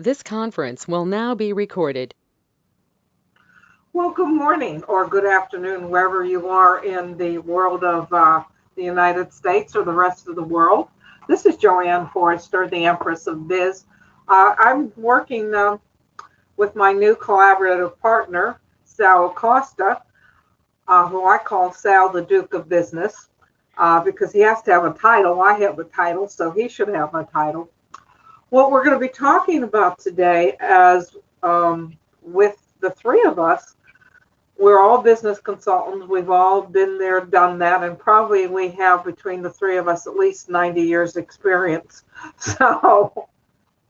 This conference will now be recorded. Well, good morning or good afternoon, wherever you are in the world of the United States or the rest of the world. This is JoAnn Forrester, the Empress of Biz. I'm working with my new collaborative partner, Sal Acosta, who I call Sal the Duke of Business, because he has to have a title. I have a title, so he should have a title. What we're going to be talking about today, as with the three of us, we're all business consultants. We've all been there, done that, and probably we have between the three of us at least 90 years experience. So,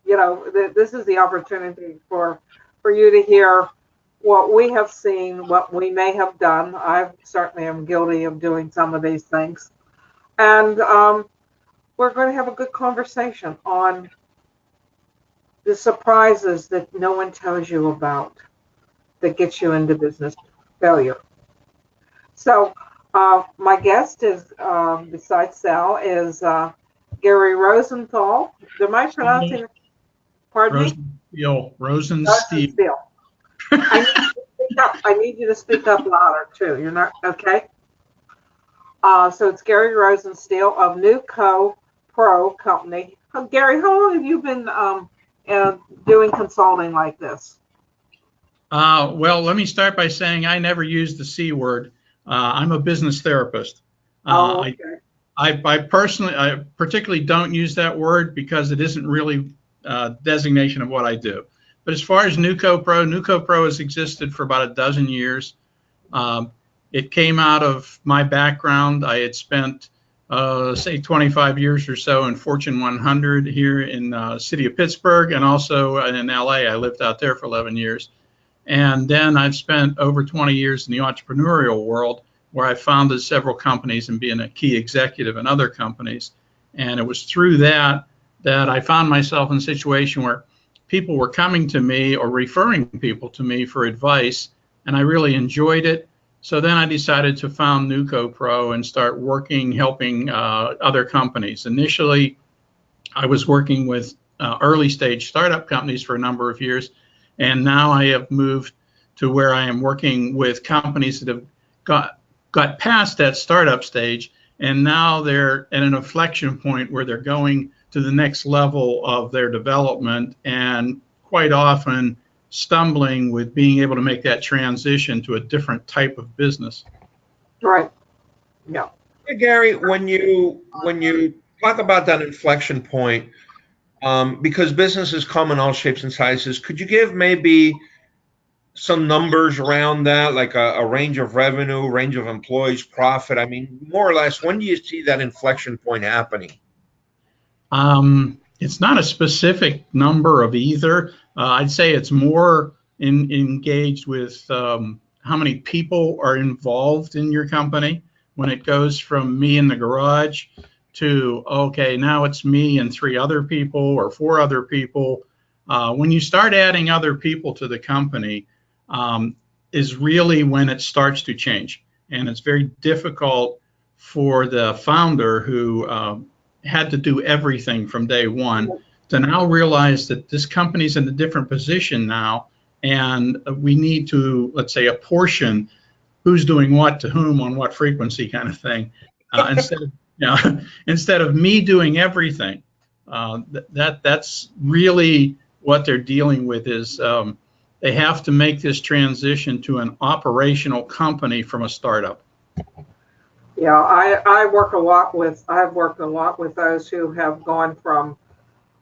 this is the opportunity for you to hear what we have seen, what we may have done. I certainly am guilty of doing some of these things. And we're going to have a good conversation on the surprises that no one tells you about that gets you into business failure. So my guest is, besides Sal, is Gary Rosenthal. Am I pronouncing it? Pardon me? Rosensteel. Rosensteel. I need you to speak up louder too. You're not okay. So it's Gary Rosensteel of NuCoPro company. Gary, how long have you been doing consulting like this? Well, let me start by saying I never use the C word. I'm a business therapist. Okay. I particularly don't use that word because it isn't really a designation of what I do. But as far as NuCoPro has existed for about a dozen years. It came out of my background. I had spent, say, 25 years or so in Fortune 100 here in the city of Pittsburgh, and also in LA. I lived out there for 11 years. And then I've spent over 20 years in the entrepreneurial world, where I founded several companies and being a key executive in other companies. And it was through that I found myself in a situation where people were coming to me or referring people to me for advice, and I really enjoyed it. So then I decided to found NuCoPro and start helping other companies. Initially, I was working with early stage startup companies for a number of years, and now I have moved to where I am working with companies that have got past that startup stage, and now they're at an inflection point where they're going to the next level of their development, and quite often stumbling with being able to make that transition to a different type of business. Right. Yeah. Hey, Gary, when you talk about that inflection point, because businesses come in all shapes and sizes, could you give maybe some numbers around that, like a range of revenue, range of employees, profit? I mean, more or less, when do you see that inflection point happening? It's not a specific number of either. I'd say it's more engaged with how many people are involved in your company. When it goes from me in the garage to, okay, now it's me and 3 other people or 4 other people. When you start adding other people to the company, is really when it starts to change. And it's very difficult for the founder who had to do everything from day one to now realize that this company's in a different position now, and we need to, let's say, apportion who's doing what to whom on what frequency, kind of thing, instead of me doing everything. That's really what they're dealing with, is they have to make this transition to an operational company from a startup. Yeah, I've worked a lot with those who have gone from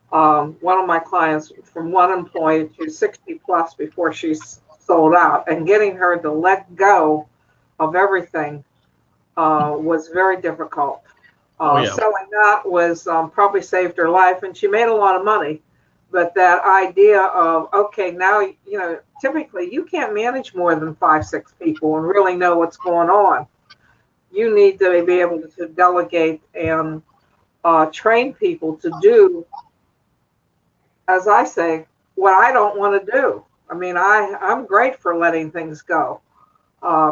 one of my clients, from one employee to 60 plus before she's sold out, and getting her to let go of everything was very difficult. Selling that was probably saved her life, and she made a lot of money. But that idea of, okay, now, typically you can't manage more than 5, 6 people and really know what's going on. You need to be able to delegate and train people to do, as I say, what I don't want to do. I mean, I'm great for letting things go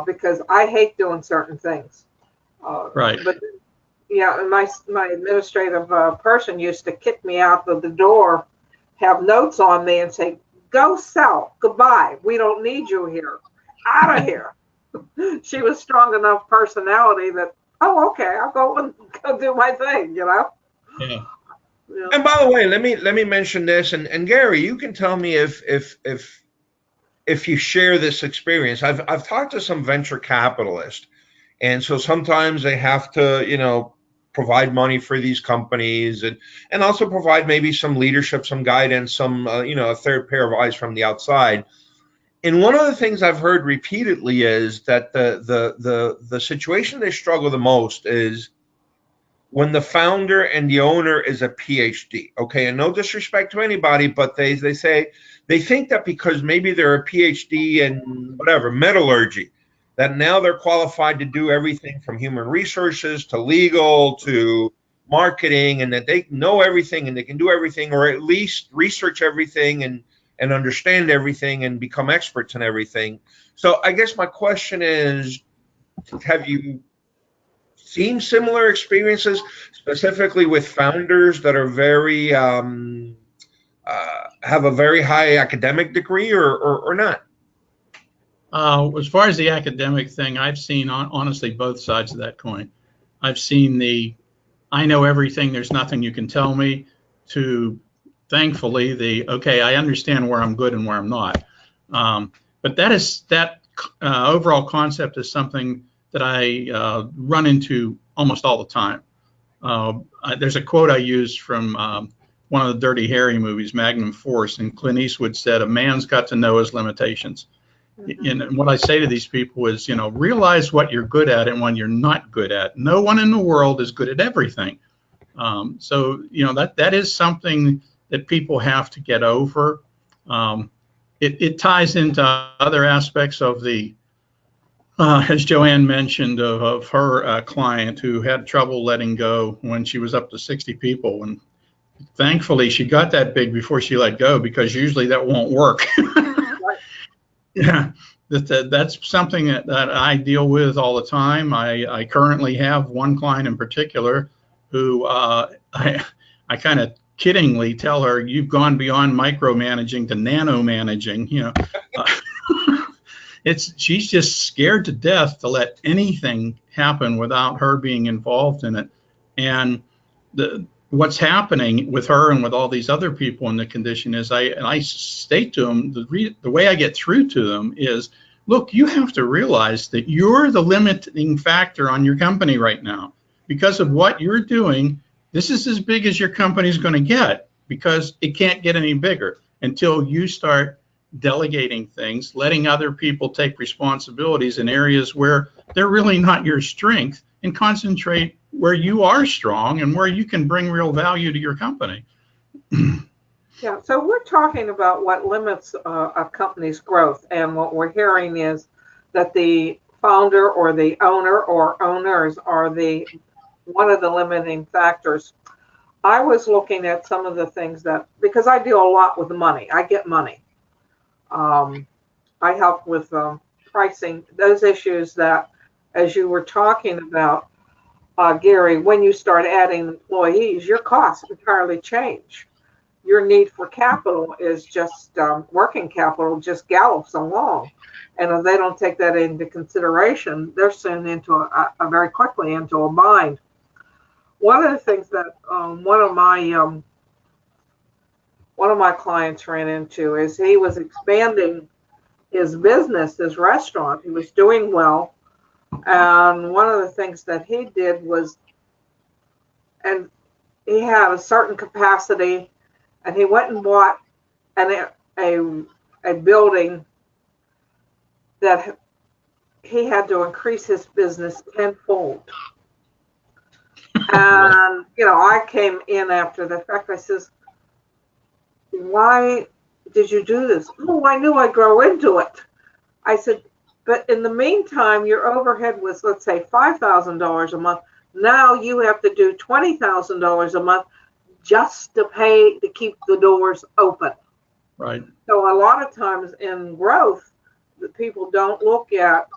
because I hate doing certain things. Right. But yeah, my administrative person used to kick me out of the door have notes on me and say, "Go Sal, goodbye. We don't need you here. Out of here." She was strong enough personality that, oh, okay, I'll go and go do my thing, you know. Yeah. Yeah. And by the way, let me mention this, and Gary, you can tell me if you share this experience. I've talked to some venture capitalists, and so sometimes they have to, provide money for these companies, and also provide maybe some leadership, some guidance, some a third pair of eyes from the outside. And one of the things I've heard repeatedly is that the situation they struggle the most is when the founder and the owner is a PhD. Okay, and no disrespect to anybody, but they say they think that because maybe they're a PhD in whatever metallurgy, that now they're qualified to do everything from human resources to legal to marketing, and that they know everything and they can do everything, or at least research everything and understand everything and become experts in everything. So I guess my question is, have you seen similar experiences, specifically with founders that are very have a very high academic degree, or not? As far as the academic thing, I've seen honestly both sides of that coin. I've seen the I know everything, there's nothing you can tell me, to thankfully the okay, I understand where I'm good and where I'm not. But that overall concept is something that I run into almost all the time. There's a quote I used from one of the Dirty Harry movies, Magnum Force, and Clint Eastwood said, "A man's got to know his limitations." Mm-hmm. And what I say to these people is, realize what you're good at and what you're not good at. No one in the world is good at everything. So that is something that people have to get over. It ties into other aspects of the, as JoAnn mentioned, of her client who had trouble letting go when she was up to 60 people. And thankfully, she got that big before she let go, because usually that won't work. Yeah, that's something that I deal with all the time. I currently have one client in particular who I kind of kiddingly tell her, "You've gone beyond micromanaging to nano managing." She's just scared to death to let anything happen without her being involved in it. And what's happening with her and with all these other people in the condition is I state to them, the way I get through to them is, look, you have to realize that you're the limiting factor on your company right now. Because of what you're doing, this is as big as your company's going to get, because it can't get any bigger until you start delegating things, letting other people take responsibilities in areas where they're really not your strength, and concentrate where you are strong and where you can bring real value to your company. Yeah, so we're talking about what limits a company's growth, and what we're hearing is that the founder or the owner or owners are one of the limiting factors. I was looking at some of the things that, because I deal a lot with money, I get money. I help with pricing, those issues that, as you were talking about, Gary, when you start adding employees, your costs entirely change. Your need for capital is just working capital just gallops along. And if they don't take that into consideration, they're soon into a very quickly into a bind. One of the things that one of my clients ran into is he was expanding his business, his restaurant. He was doing well. And one of the things that he did was, and he had a certain capacity, and he went and bought a building that he had to increase his business tenfold. And, I came in after the fact. I says, "Why did you do this?" "Oh, I knew I'd grow into it." I said, "But in the meantime, your overhead was, let's say, $5,000 a month. Now you have to do $20,000 a month just to pay to keep the doors open." Right. So a lot of times in growth, the people don't look at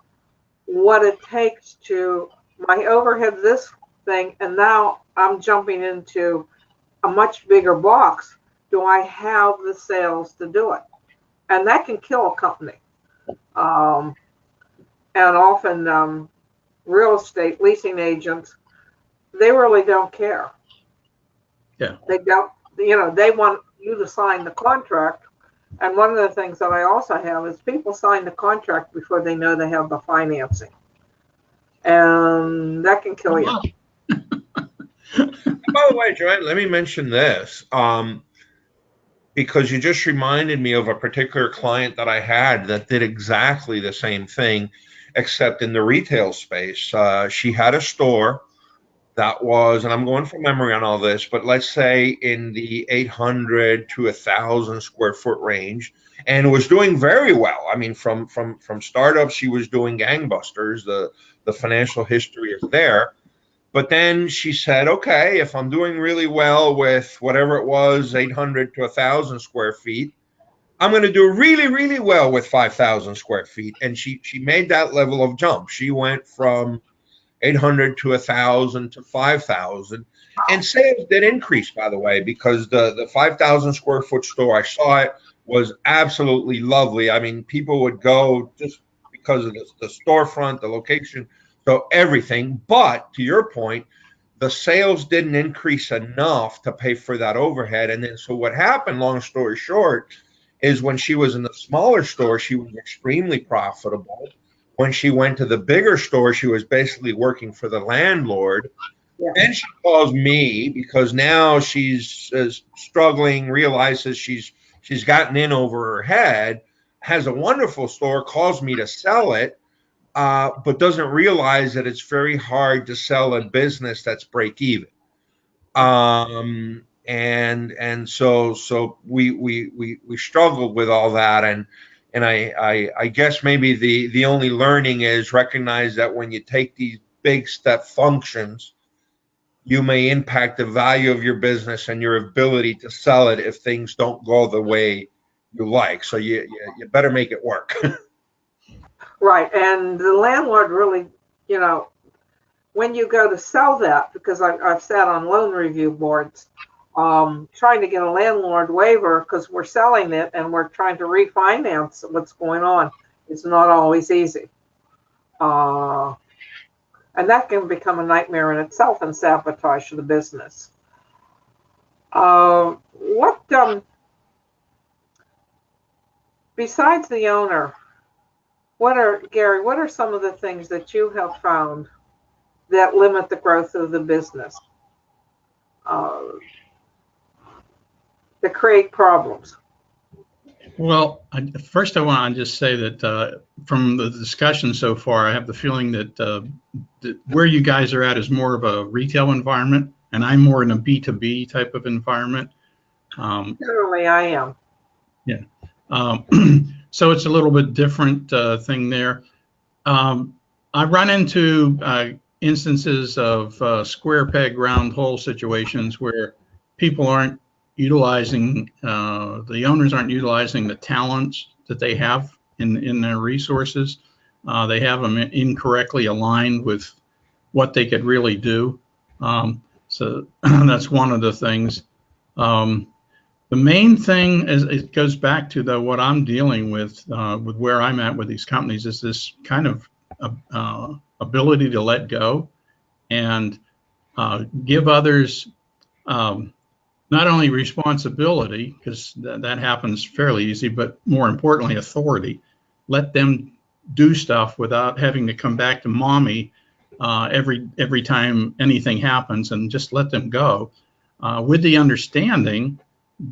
what it takes to, my overhead this thing, and now I'm jumping into a much bigger box. do I have the sales to do it? And that can kill a company. And often real estate leasing agents, they really don't care. Yeah. They don't, they want you to sign the contract. And one of the things that I also have is people sign the contract before they know they have the financing. And that can kill you. By the way, JoAnn, let me mention this, because you just reminded me of a particular client that I had that did exactly the same thing, except in the retail space. She had a store that was, and I'm going from memory on all this, but let's say in the 800 to 1,000 square foot range, and was doing very well. I mean, from startup, she was doing gangbusters. The financial history is there. But then she said, okay, if I'm doing really well with whatever it was, 800 to 1,000 square feet, I'm going to do really, really well with 5,000 square feet. And she made that level of jump. She went from 800 to 1,000 to 5,000. And sales did increase, by the way, because the 5,000 square foot store, I saw it, was absolutely lovely. I mean, people would go just because of the storefront, the location, so everything. But to your point, the sales didn't increase enough to pay for that overhead. And then, so what happened, long story short, is when she was in the smaller store, she was extremely profitable. When she went to the bigger store, she was basically working for the landlord. Yeah. Then she calls me because now she's struggling, realizes she's gotten in over her head, has a wonderful store, calls me to sell it, but doesn't realize that it's very hard to sell a business that's break even. And so we struggled with all that, and I guess maybe the only learning is recognize that when you take these big step functions, you may impact the value of your business and your ability to sell it if things don't go the way you like. So you better make it work. Right. And the landlord really, when you go to sell that, because I've sat on loan review boards, trying to get a landlord waiver because we're selling it and we're trying to refinance what's going on. It's not always easy. And that can become a nightmare in itself and sabotage the business. Besides the owner, Gary, what are some of the things that you have found that limit the growth of the business, that create problems? Well, first I want to just say that from the discussion so far, I have the feeling that where you guys are at is more of a retail environment, and I'm more in a B2B type of environment. Generally, I am. Yeah. So it's a little bit different thing there. I run into instances of square peg round hole situations where people aren't utilizing, the owners aren't utilizing the talents that they have in their resources. They have them incorrectly aligned with what they could really do. So that's one of the things. The main thing is, it goes back to what I'm dealing with where I'm at with these companies, is this kind of ability to let go and give others not only responsibility, because that happens fairly easy, but more importantly, authority. Let them do stuff without having to come back to mommy every time anything happens, and just let them go with the understanding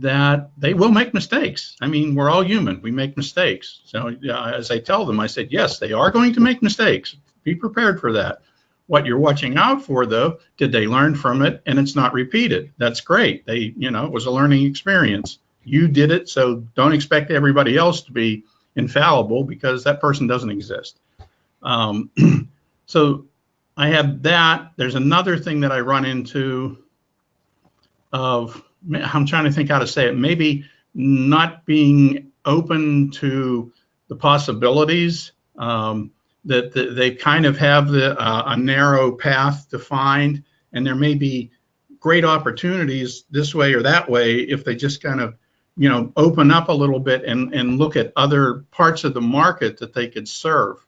that they will make mistakes. I mean, we're all human. We make mistakes. So as I tell them, I said, yes, they are going to make mistakes. Be prepared for that. What you're watching out for, though, did they learn from it and it's not repeated? That's great. It was a learning experience. You did it, so don't expect everybody else to be infallible, because that person doesn't exist. So I have that. There's another thing that I run into of, I'm trying to think how to say it, maybe not being open to the possibilities, that they kind of have a narrow path to find, and there may be great opportunities this way or that way if they just kind of, open up a little bit and look at other parts of the market that they could serve.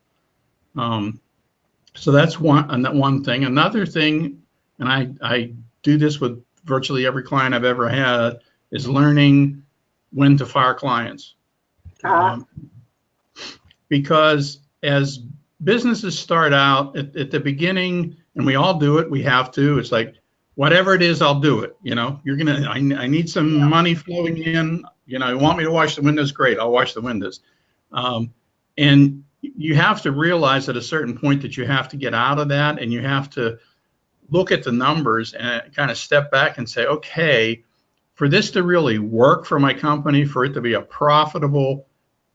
So that's one thing. Another thing, and I do this with virtually every client I've ever had, is learning when to fire clients. Because as businesses start out at the beginning, and we all do it, we have to, it's like, whatever it is, I'll do it. I need some money flowing in. You want me to wash the windows? Great, I'll wash the windows. And you have to realize at a certain point that you have to get out of that, and you have to look at the numbers and kind of step back and say, okay, for this to really work for my company, for it to be a profitable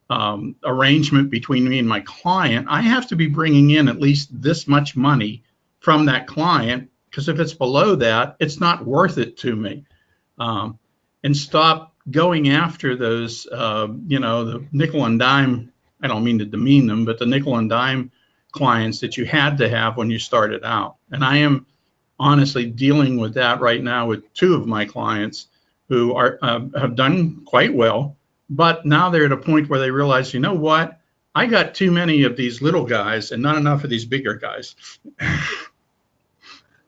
arrangement between me and my client, I have to be bringing in at least this much money from that client, because if it's below that, it's not worth it to me. And stop going after those, the nickel and dime, I don't mean to demean them, but the nickel and dime clients that you had to have when you started out. And I am honestly dealing with that right now with two of my clients who are have done quite well, but now they're at a point where they realize, you know what, I got too many of these little guys and not enough of these bigger guys.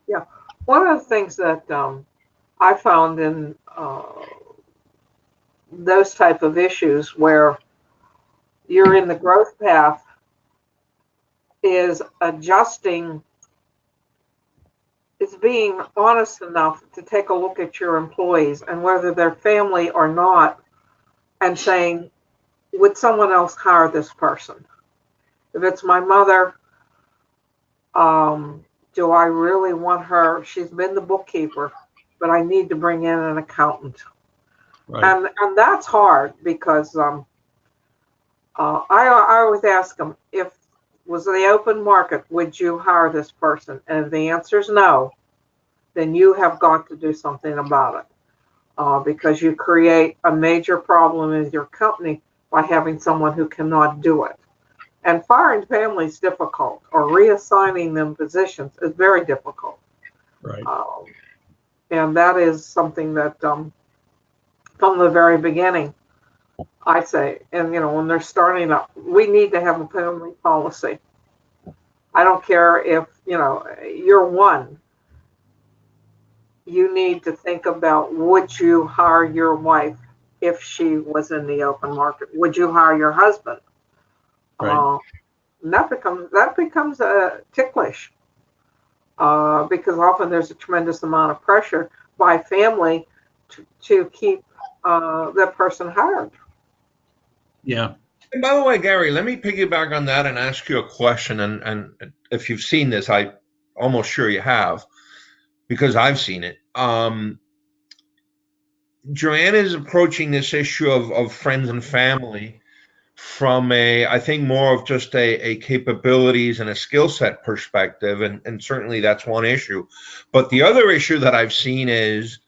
Yeah, one of the things that I found in those type of issues where you're in the growth path is adjusting, is being honest enough to take a look at your employees and whether they're family or not, and saying, would someone else hire this person? If it's my mother, do I really want her? She's been the bookkeeper, but I need to bring in an accountant. Right. And that's hard because I always ask them, if was the open market, would you hire this person? And if the answer is no, then you have got to do something about it, because you create a major problem in your company by having someone who cannot do it. And firing family is difficult, or reassigning them positions is very difficult. Right. And that is something that from the very beginning, I say, and when they're starting up, we need to have a family policy. I don't care if you're one. You need to think about, would you hire your wife if she was in the open market? Would you hire your husband? Right. And that becomes ticklish, because often there's a tremendous amount of pressure by family to keep that person hired. Yeah. And by the way, Gary, let me piggyback on that and ask you a question. And if you've seen this, I'm almost sure you have, because I've seen it. JoAnn is approaching this issue of friends and family from I think more of just a capabilities and a skill set perspective. And certainly that's one issue. But the other issue that I've seen is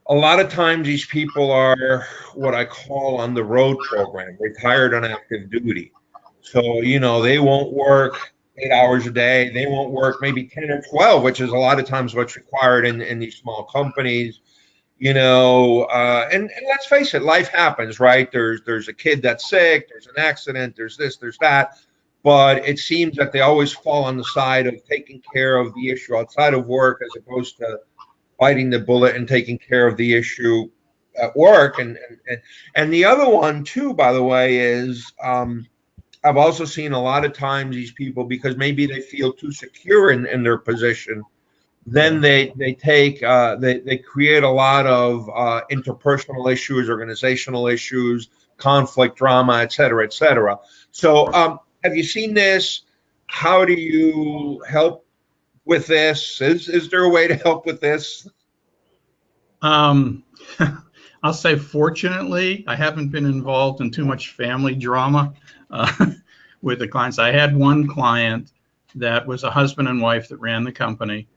a lot of times these people are what I call on the road program, retired on active duty. So, they won't work 8 hours a day. They won't work maybe 10 or 12, which is a lot of times what's required in these small companies. And let's face it, life happens, right? There's a kid that's sick, there's an accident, there's this, there's that. But it seems that they always fall on the side of taking care of the issue outside of work as opposed to biting the bullet and taking care of the issue at work. And the other one too, by the way, is I've also seen a lot of times these people, because maybe they feel too secure in their position, then they create a lot of interpersonal issues, organizational issues, conflict, drama, et cetera, et cetera. So have you seen this? How do you help with this? Is there a way to help with this? I'll say, fortunately, I haven't been involved in too much family drama with the clients. I had one client that was a husband and wife that ran the company,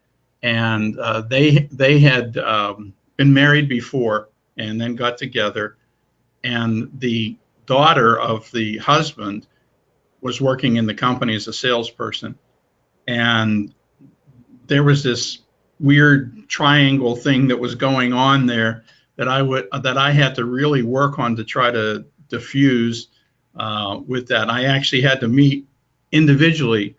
and they had been married before and then got together, and the daughter of the husband was working in the company as a salesperson, and there was this weird triangle thing that was going on there that I had to really work on to try to diffuse with that. And I actually had to meet individually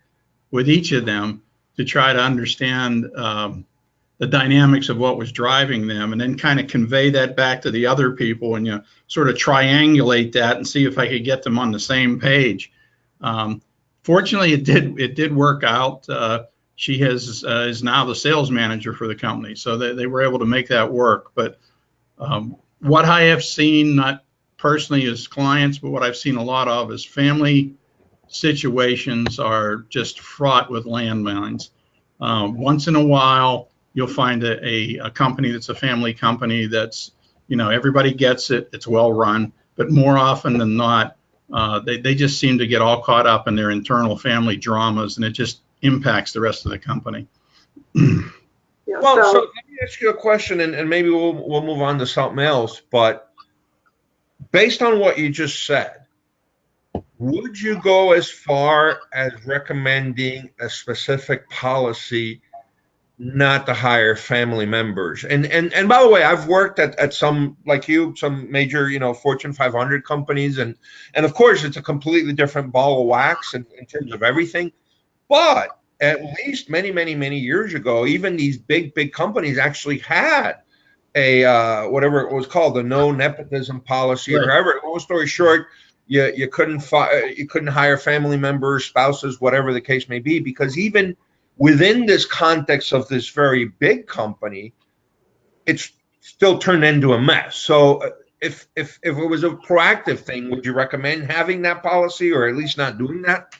with each of them to try to understand the dynamics of what was driving them, and then kind of convey that back to the other people, and sort of triangulate that and see if I could get them on the same page. Fortunately, it did work out. She is now the sales manager for the company, so they were able to make that work. But what I have seen, not personally as clients, but what I've seen a lot of is family situations are just fraught with landmines. Once in a while, you'll find a company that's a family company that's, everybody gets it, it's well run, but more often than not, they just seem to get all caught up in their internal family dramas, and it just impacts the rest of the company. Well, so let me ask you a question, and maybe we'll move on to something else. But based on what you just said, would you go as far as recommending a specific policy not to hire family members? And by the way, I've worked at some, like you, some major, Fortune 500 companies, and of course it's a completely different ball of wax in terms of everything. But at least many years ago, even these big companies actually had a whatever it was called, the no nepotism policy, Right. or however. Long story short, you couldn't hire family members, spouses, whatever the case may be, because even within this context of this very big company, it's still turned into a mess. So if it was a proactive thing, would you recommend having that policy, or at least not doing that?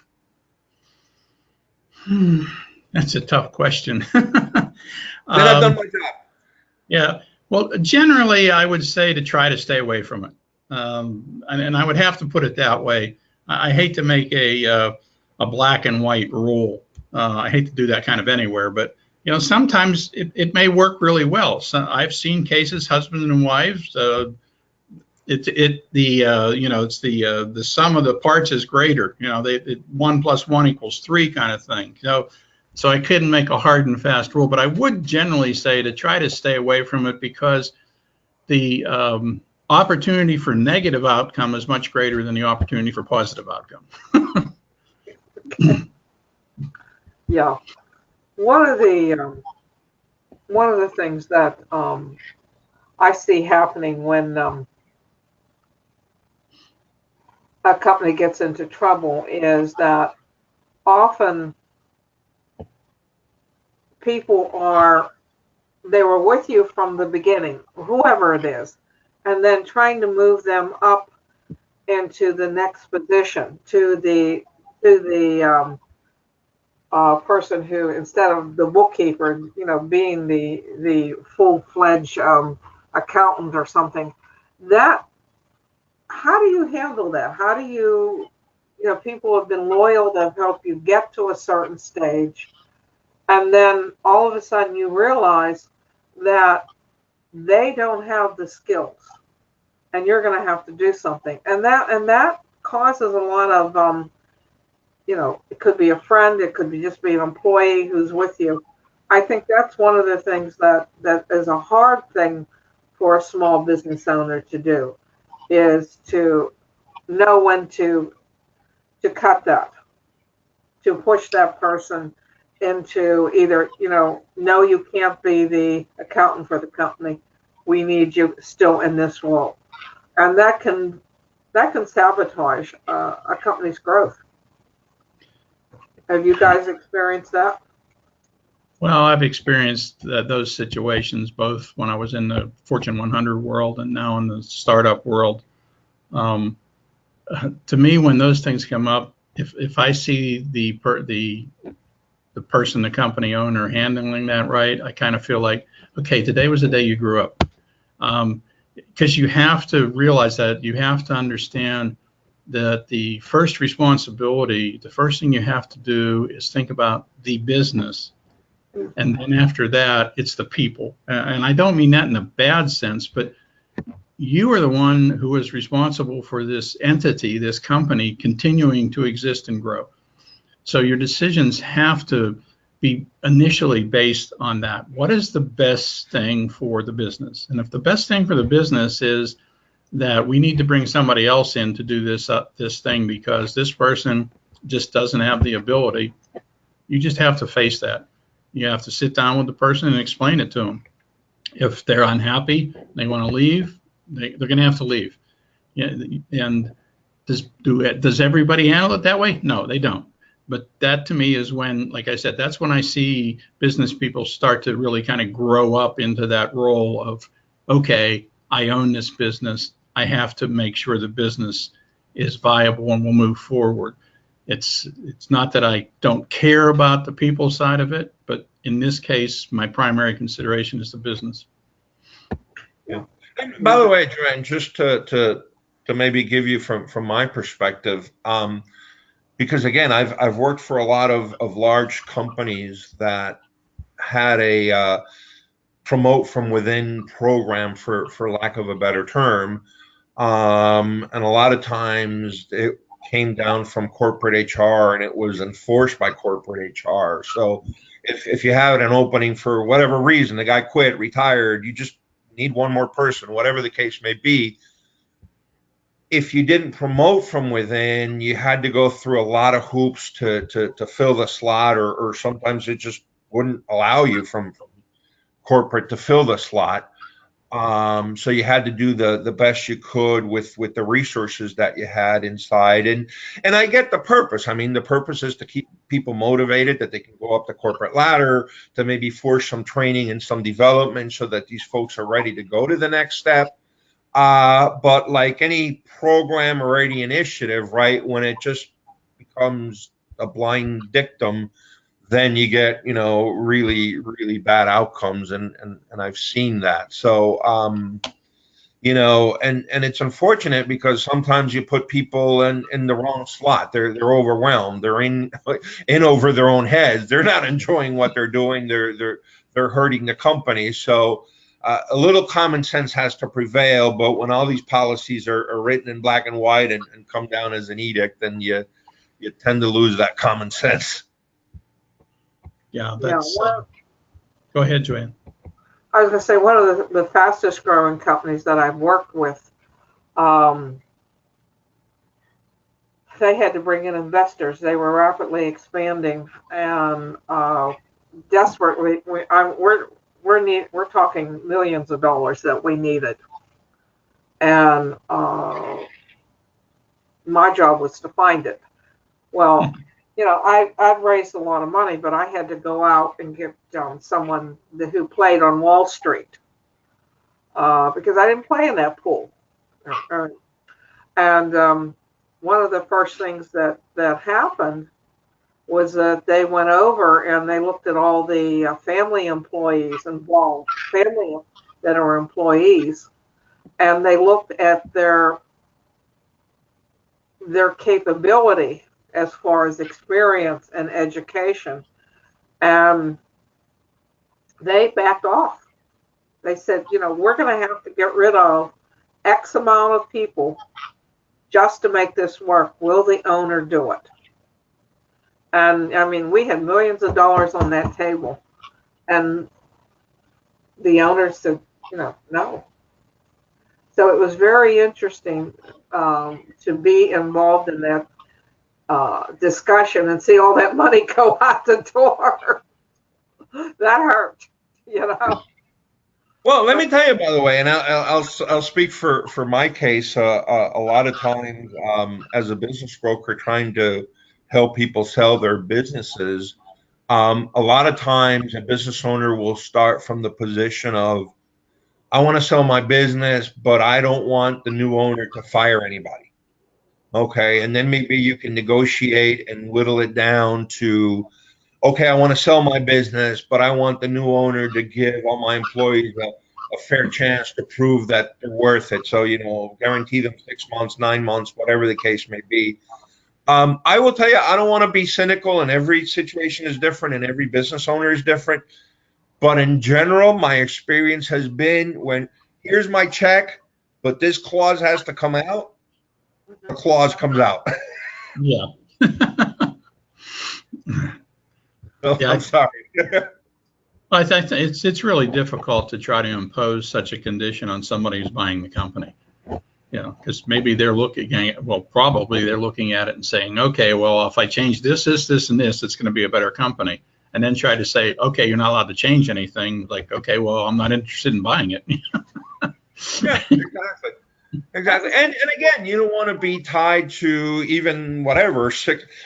That's a tough question. Then I've done my job. Yeah. Well, generally, I would say to try to stay away from it. And I would have to put it that way. I hate to make a black and white rule. I hate to do that kind of anywhere, but sometimes it may work really well. So I've seen cases, husbands and wives. It's the sum of the parts is greater. 1 + 1 = 3 kind of thing. So I couldn't make a hard and fast rule, but I would generally say to try to stay away from it, because the opportunity for negative outcome is much greater than the opportunity for positive outcome. Yeah, one of the things that I see happening when a company gets into trouble is that often people they were with you from the beginning, whoever it is, and then trying to move them up into the next position to the person who, instead of the bookkeeper, being the full-fledged accountant or something. How do you handle that? How do you, people have been loyal, they've helped you get to a certain stage, and then all of a sudden you realize that they don't have the skills, and you're going to have to do something, and that causes a lot of it could be a friend, it could just be an employee who's with you. I think that's one of the things that is a hard thing for a small business owner to do, is to know when to cut that, to push that person into either, no, you can't be the accountant for the company. We need you still in this role. And that can sabotage a company's growth. Have you guys experienced that? Well, I've experienced those situations both when I was in the Fortune 100 world and now in the startup world. To me, when those things come up, if I see the person, the company owner, handling that right, I kind of feel like, okay, today was the day you grew up. Because you have to realize that, you have to understand that the first responsibility, the first thing you have to do is think about the business. And then after that, it's the people. And I don't mean that in a bad sense, but you are the one who is responsible for this entity, this company, continuing to exist and grow. So your decisions have to be initially based on that. What is the best thing for the business? And if the best thing for the business is that we need to bring somebody else in to do this thing because this person just doesn't have the ability, you just have to face that. You have to sit down with the person and explain it to them. If they're unhappy, they want to leave, they're going to have to leave. Yeah, and does everybody handle it that way? No, they don't. But that to me is when, like I said, that's when I see business people start to really kind of grow up into that role of, okay, I own this business. I have to make sure the business is viable and will move forward. It's not that I don't care about the people side of it, but in this case, my primary consideration is the business. Yeah. And by the way, JoAnn, just to maybe give you from my perspective, because again, I've worked for a lot of large companies that had a promote from within program, for lack of a better term, and a lot of times it came down from corporate HR and it was enforced by corporate HR. So if you had an opening for whatever reason, the guy quit, retired, you just need one more person, whatever the case may be. If you didn't promote from within, you had to go through a lot of hoops to fill the slot, or sometimes it just wouldn't allow you from corporate to fill the slot. So you had to do the best you could with the resources that you had inside. And I get the purpose. I mean, the purpose is to keep people motivated, that they can go up the corporate ladder, to maybe force some training and some development so that these folks are ready to go to the next step. But like any program or any initiative, right, when it just becomes a blind dictum, then you get, really, really bad outcomes. And I've seen that. So, and it's unfortunate because sometimes you put people in the wrong slot. They're overwhelmed. They're in over their own heads. They're not enjoying what they're doing. They're hurting the company. So a little common sense has to prevail. But when all these policies are written in black and white and come down as an edict, then you tend to lose that common sense. Yeah, that's. Go ahead, JoAnn. I was going to say, one of the fastest growing companies that I've worked with, they had to bring in investors. They were rapidly expanding and desperately. We're talking millions of dollars that we needed, and my job was to find it. Well. I've raised a lot of money, but I had to go out and get someone who played on Wall Street because I didn't play in that pool. And one of the first things that happened was that they went over and they looked at all the family employees involved, family that are employees, and they looked at their capability as far as experience and education. And they backed off. They said, we're going to have to get rid of X amount of people just to make this work. Will the owner do it? And I mean, we had millions of dollars on that table. And the owner said, no. So it was very interesting to be involved in that discussion and see all that money go out the door. That hurt, Well, let me tell you, by the way, and I'll speak for my case. A lot of times, as a business broker trying to help people sell their businesses, a lot of times a business owner will start from the position of, I want to sell my business, but I don't want the new owner to fire anybody. Okay, and then maybe you can negotiate and whittle it down to, okay, I want to sell my business, but I want the new owner to give all my employees a fair chance to prove that they're worth it. So, guarantee them 6 months, 9 months, whatever the case may be. I will tell you, I don't want to be cynical, and every situation is different and every business owner is different. But in general, my experience has been, when here's my check, but this clause has to come out, the clause comes out. Yeah. So Yeah, I'm sorry. I think it's really difficult to try to impose such a condition on somebody who's buying the company. Because maybe they're looking at, well, probably they're looking at it and saying, okay, well, if I change this, and this, it's going to be a better company. And then try to say, okay, you're not allowed to change anything. Like, okay, well, I'm not interested in buying it. Yeah, exactly. Exactly. And again, you don't want to be tied to even whatever.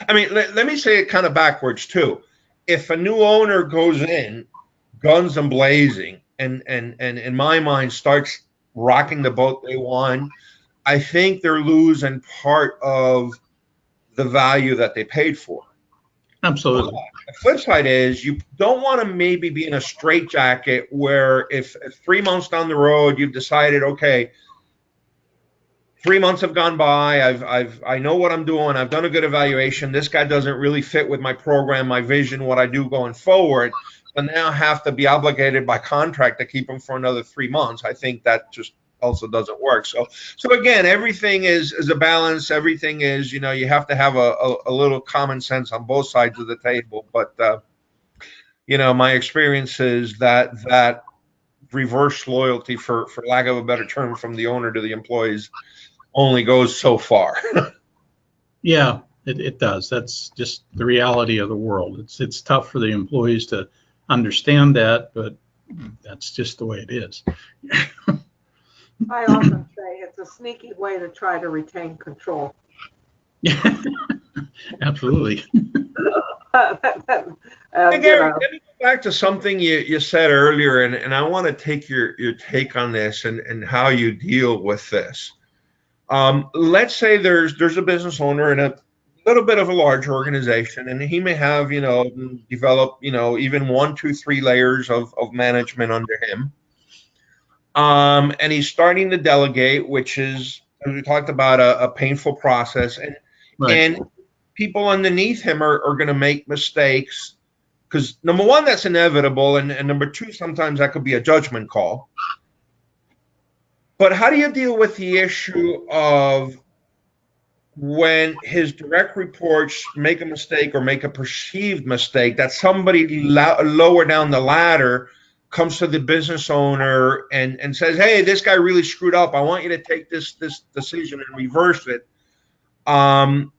I mean, let me say it kind of backwards too. If a new owner goes in, guns and blazing, and in my mind starts rocking the boat they won, I think they're losing part of the value that they paid for. But Absolutely. the flip side is you don't want to maybe be in a straitjacket where if 3 months down the road you've decided, okay, 3 months have gone by. I know what I'm doing. I've done a good evaluation. This guy doesn't really fit with my program, my vision, what I do going forward. But now I have to be obligated by contract to keep him for another 3 months. I think that just also doesn't work. So again, everything is a balance. Everything is, you have to have a little common sense on both sides of the table. But my experience is that reverse loyalty, for lack of a better term, from the owner to the employees only goes so far. Yeah, it does. That's just the reality of the world. It's tough for the employees to understand that, but that's just the way it is. I often say it's a sneaky way to try to retain control. Yeah, absolutely. Hey, Gary, let me go back to something you said earlier, and I want to take your take on this and how you deal with this. Let's say there's a business owner in a little bit of a large organization, and he may have, developed, even 1, 2, 3 layers of management under him. And he's starting to delegate, which is, as we talked about, a painful process. Right. And people underneath him are going to make mistakes because, number one, that's inevitable. And number two, sometimes that could be a judgment call. But how do you deal with the issue of when his direct reports make a mistake or make a perceived mistake, that somebody lower down the ladder comes to the business owner and says, hey, this guy really screwed up. I want you to take this decision and reverse it. Do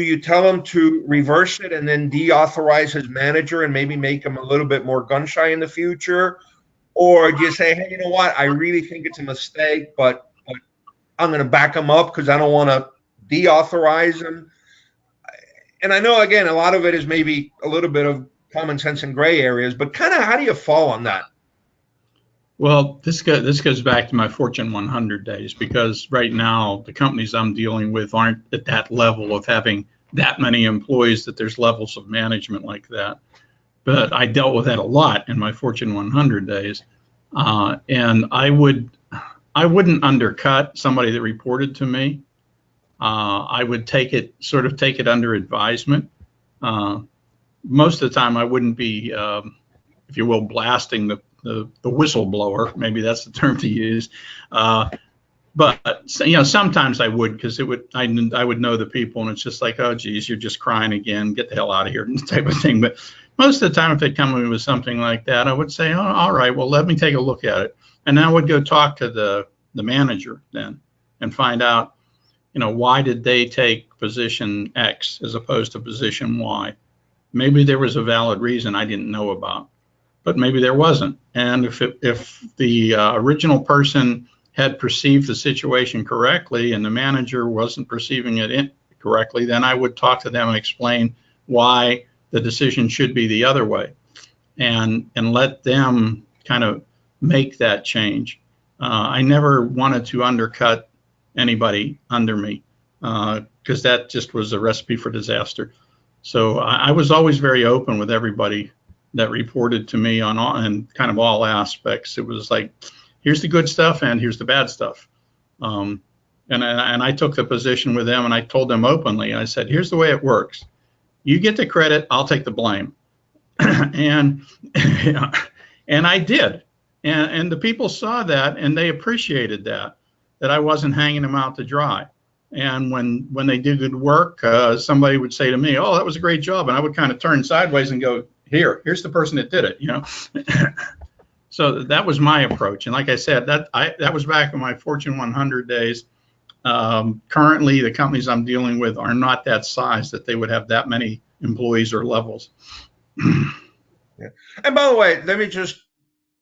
you tell him to reverse it and then deauthorize his manager and maybe make him a little bit more gun shy in the future? Or do you say, hey, you know what? I really think it's a mistake, but I'm going to back him up because I don't want to deauthorize him? And I know, again, a lot of it is maybe a little bit of common sense and gray areas, but kind of how do you fall on that? Well, this goes back to my Fortune 100 days, because right now the companies I'm dealing with aren't at that level of having that many employees that there's levels of management like that. But I dealt with that a lot in my Fortune 100 days, and I wouldn't undercut somebody that reported to me. I would take it under advisement. Most of the time, I wouldn't be, if you will, blasting the whistleblower. Maybe that's the term to use. But sometimes I would, because I would know the people, and it's just like, oh geez, you're just crying again, get the hell out of here, type of thing. But most of the time, if they come to me with something like that, I would say, oh, all right, well, let me take a look at it, and then I would go talk to the manager then and find out, why did they take position X as opposed to position Y? Maybe there was a valid reason I didn't know about, but maybe there wasn't. And if the original person had perceived the situation correctly and the manager wasn't perceiving it correctly, then I would talk to them and explain why the decision should be the other way, and let them kind of make that change. I never wanted to undercut anybody under me, because that just was a recipe for disaster. So I was always very open with everybody that reported to me on kind of all aspects. It was like, here's the good stuff and here's the bad stuff. And I took the position with them, and I told them openly. I said, here's the way it works. You get the credit, I'll take the blame. and I did. And the people saw that, and they appreciated that I wasn't hanging them out to dry. And when they did good work, somebody would say to me, "Oh, that was a great job," and I would kind of turn sideways and go, "Here's the person that did it," you know. So that was my approach. And like I said, that was back in my Fortune 100 days. Currently, the companies I'm dealing with are not that size that they would have that many employees or levels. Yeah. And by the way, let me just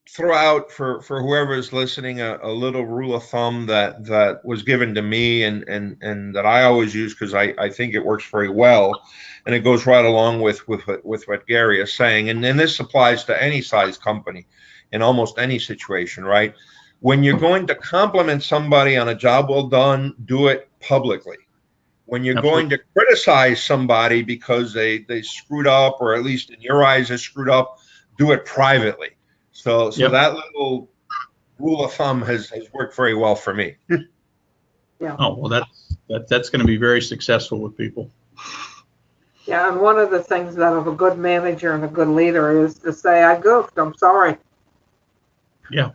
throw out for whoever is listening a little rule of thumb that was given to me and that I always use because I think it works very well, and it goes right along with what Gary is saying, and this applies to any size company in almost any situation, right? When you're going to compliment somebody on a job well done, do it publicly. When you're going to criticize somebody because they screwed up, or at least in your eyes they screwed up, do it privately. So that little rule of thumb has worked very well for me. Yeah. Oh, well, that's going to be very successful with people. Yeah, and one of the things that of a good manager and a good leader is to say, "I goofed. I'm sorry." Yeah.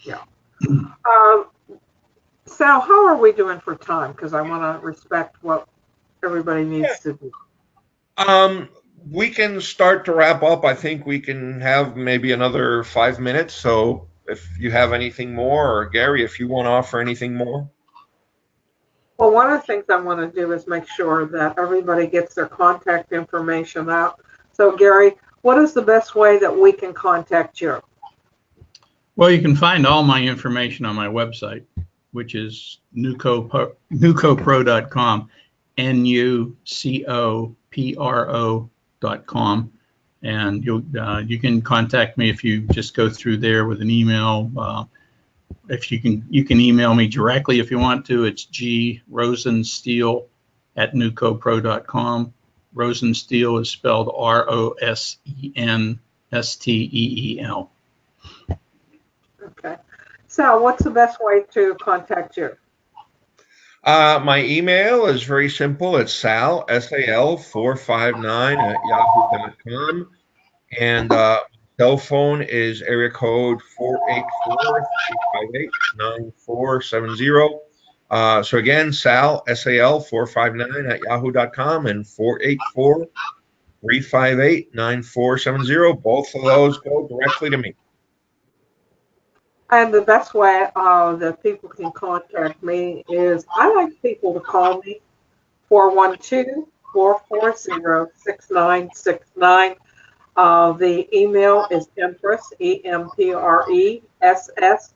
Yeah. Sal, how are we doing for time? Because I want to respect what everybody needs to do. We can start to wrap up. I think we can have maybe another 5 minutes. So if you have anything more, or Gary, if you want to offer anything more. Well, one of the things I want to do is make sure that everybody gets their contact information out. So, Gary, what is the best way that we can contact you? Well, you can find all my information on my website, which is NuCoPro.com, NuCoPro.com, and you can contact me if you just go through there with an email. If you can email me directly if you want to. It's grosensteel@NuCoPro.com. Rosensteel is spelled Rosensteel. Okay. Sal, what's the best way to contact you? My email is very simple. It's Sal, SAL459 @yahoo.com. And cell phone is area code 484-358-9470. So again, Sal, SAL459 @yahoo.com and 484-358-9470. Both of those go directly to me. And the best way that people can contact me is I like people to call me 412-440-6969. The email is Empress, EMPRESS,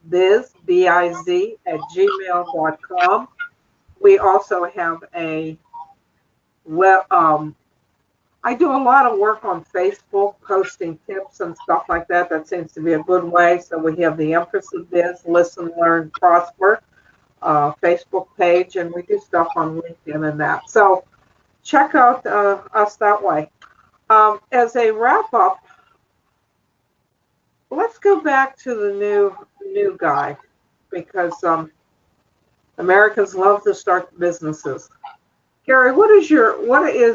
biz, @gmail.com. We also have a web. I do a lot of work on Facebook, posting tips and stuff like that. That seems to be a good way. So we have the Empress of Biz, Listen, Learn, Prosper Facebook page, and we do stuff on LinkedIn and that. So check out us that way. As a wrap up, let's go back to the new guy, because Americans love to start businesses. Gary, what is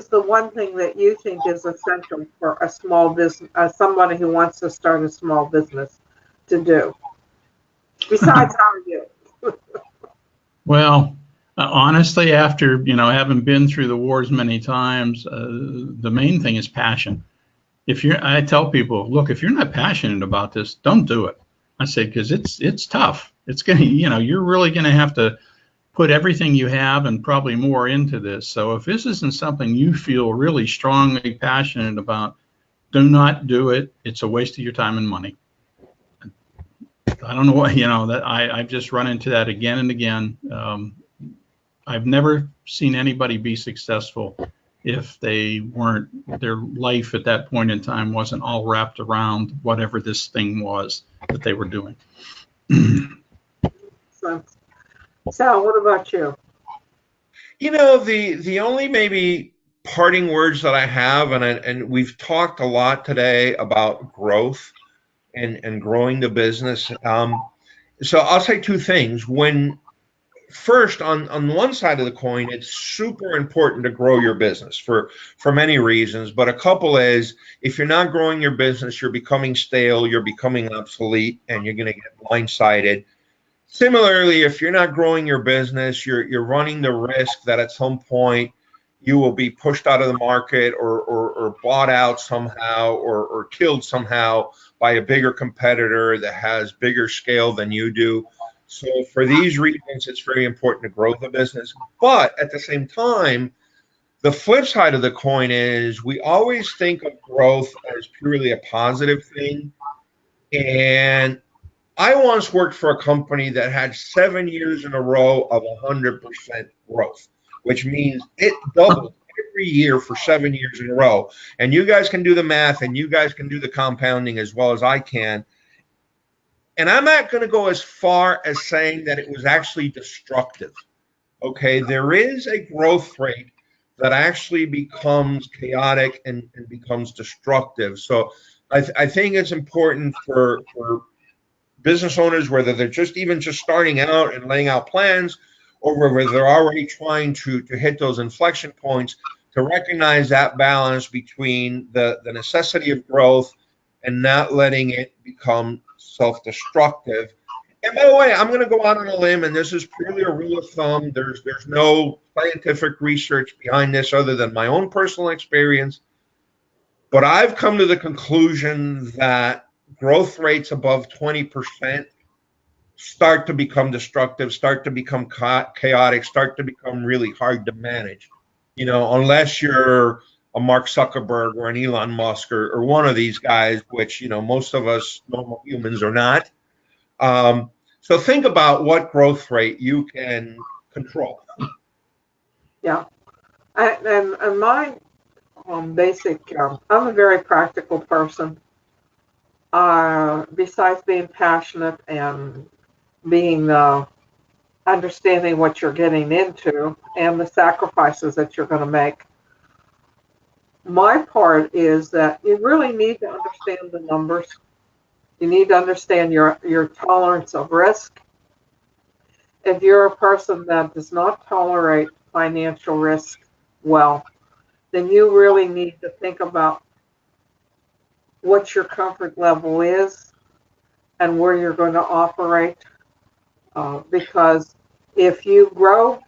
the one thing that you think is essential for a small business, somebody who wants to start a small business, to do, besides how you? Well, honestly, after having been through the wars many times, the main thing is passion. I tell people, look, if you're not passionate about this, don't do it. I say, because it's tough. It's gonna, you're really gonna have to put everything you have and probably more into this. So if this isn't something you feel really strongly passionate about, do not do it. It's a waste of your time and money. I don't know what, that I've just run into that again and again. I've never seen anybody be successful if their life at that point in time wasn't all wrapped around whatever this thing was that they were doing. So, Sal, what about you? The only maybe parting words that I have, and we've talked a lot today about growth and growing the business. So I'll say two things. First, on one side of the coin, it's super important to grow your business for many reasons, but a couple is, if you're not growing your business, you're becoming stale, you're becoming obsolete, and you're going to get blindsided. Similarly, if you're not growing your business, you're running the risk that at some point you will be pushed out of the market or bought out somehow or killed somehow by a bigger competitor that has bigger scale than you do. So for these reasons, it's very important to grow the business. But at the same time, the flip side of the coin is we always think of growth as purely a positive thing. And I once worked for a company that had 7 years in a row of 100% growth, which means it doubled every year for 7 years in a row. And you guys can do the math and you guys can do the compounding as well as I can. And I'm not going to go as far as saying that it was actually destructive. Okay, there is a growth rate that actually becomes chaotic and becomes destructive. So I think it's important for business owners, whether they're just starting out and laying out plans, or whether they're already trying to hit those inflection points, to recognize that balance between the necessity of growth and not letting it become self-destructive. And by the way, I'm going to go out on a limb, and this is purely a rule of thumb. There's no scientific research behind this other than my own personal experience. But I've come to the conclusion that growth rates above 20% start to become destructive, start to become chaotic, start to become really hard to manage. Unless you're a Mark Zuckerberg or an Elon Musk or one of these guys, which, most of us normal humans are not. So think about what growth rate you can control. Yeah. And my basic, I'm a very practical person. Besides being passionate and being understanding what you're getting into and the sacrifices that you're going to make, my part is that you really need to understand the numbers. You need to understand your tolerance of risk. If you're a person that does not tolerate financial risk well, then you really need to think about what your comfort level is and where you're going to operate. Because if you grow,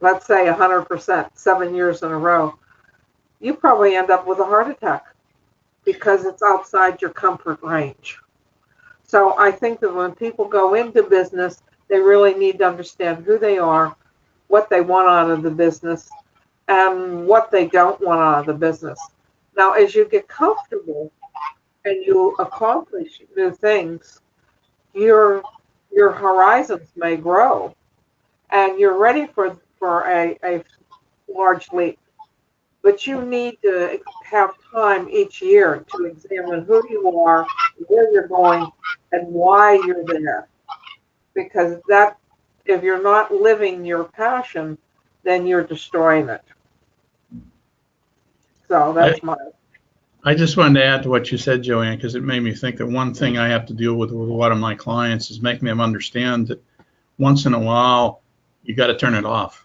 let's say 100%, 7 years in a row, you probably end up with a heart attack because it's outside your comfort range. So I think that when people go into business, they really need to understand who they are, what they want out of the business, and what they don't want out of the business. Now, as you get comfortable and you accomplish new things, your horizons may grow, and you're ready for a large leap. But you need to have time each year to examine who you are, where you're going, and why you're there. Because if you're not living your passion, then you're destroying it. So that's I just wanted to add to what you said, JoAnn, because it made me think that one thing I have to deal with a lot of my clients is making them understand that once in a while you got to turn it off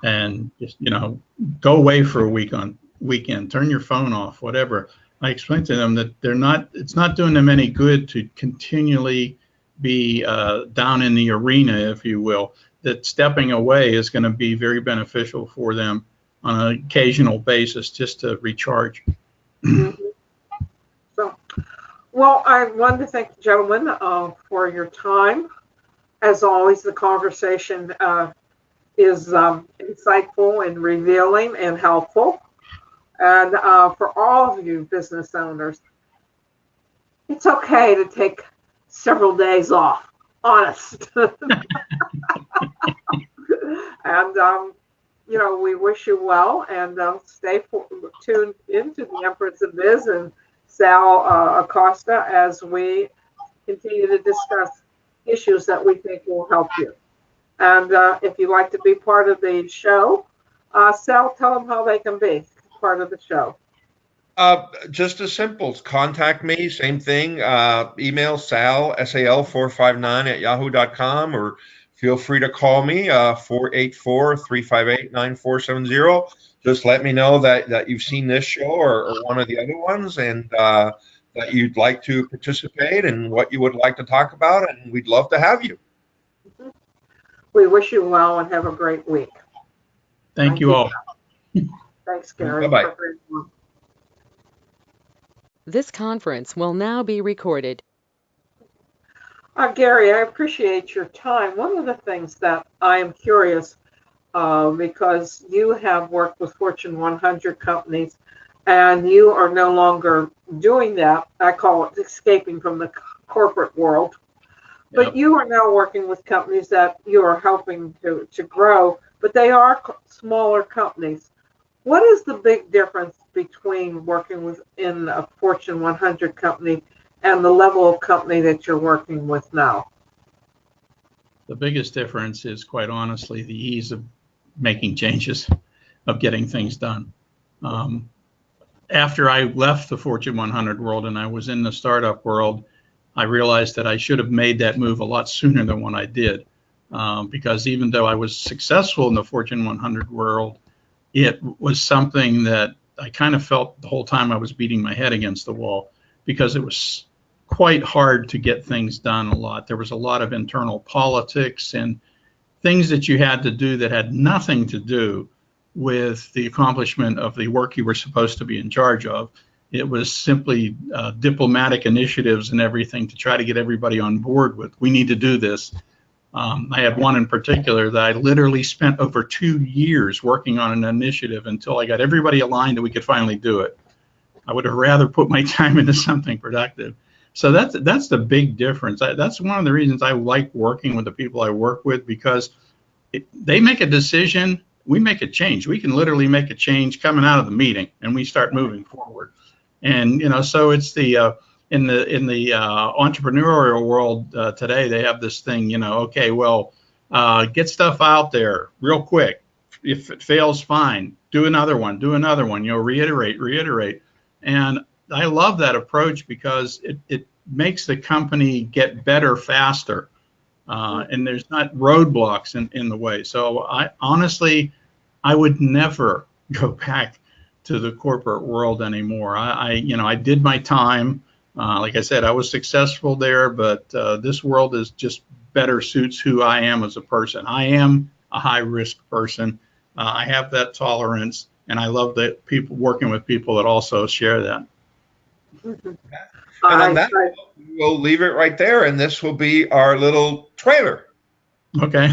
and just go away for a weekend, turn your phone off, whatever. I explained to them that it's not doing them any good to continually be down in the arena, if you will. That stepping away is going to be very beneficial for them on an occasional basis, just to recharge. So, well, I wanted to thank the gentlemen for your time. As always, the conversation is insightful and revealing and helpful. And for all of you business owners, it's okay to take several days off, honest. And, we wish you well, and stay tuned into the Empress of Biz and Sal Acosta as we continue to discuss issues that we think will help you. And if you'd like to be part of the show, Sal, tell them how they can be part of the show. Just as simple. Contact me. Same thing. Email Sal, SAL459 at yahoo.com, or feel free to call me, 484-358-9470. Just let me know that you've seen this show or one of the other ones, and that you'd like to participate and what you would like to talk about, and we'd love to have you. We wish you well and have a great week. Thank you all. Thanks, Gary. Bye-bye. This conference will now be recorded. Gary, I appreciate your time. One of the things that I am curious, because you have worked with Fortune 100 companies and you are no longer doing that. I call it escaping from the corporate world. But Yep. you are now working with companies that you are helping to grow, but they are smaller companies. What is the big difference between working within a Fortune 100 company and the level of company that you're working with now? The biggest difference is, quite honestly, the ease of making changes, of getting things done. After I left the Fortune 100 world and I was in the startup world, I realized that I should have made that move a lot sooner than what I did. Because even though I was successful in the Fortune 100 world, it was something that I kind of felt the whole time I was beating my head against the wall, because it was quite hard to get things done a lot. There was a lot of internal politics and things that you had to do that had nothing to do with the accomplishment of the work you were supposed to be in charge of. It was simply diplomatic initiatives and everything to try to get everybody on board with, we need to do this. I had one in particular that I literally spent over 2 years working on an initiative until I got everybody aligned that we could finally do it. I would have rather put my time into something productive. So that's the big difference. That's one of the reasons I like working with the people I work with, because they make a decision, we make a change. We can literally make a change coming out of the meeting, and we start moving forward. And so it's the in the entrepreneurial world today, they have this thing, okay, well, get stuff out there real quick. If it fails, fine. Do another one. Reiterate. And I love that approach because it makes the company get better faster. And there's not roadblocks in the way. So I honestly would never go back to the corporate world anymore. I did my time. Like I said, I was successful there, but this world is just better suits who I am as a person. I am a high risk person. I have that tolerance, and I love that people working with people that also share that. And on that, we'll leave it right there, and this will be our little trailer. Okay.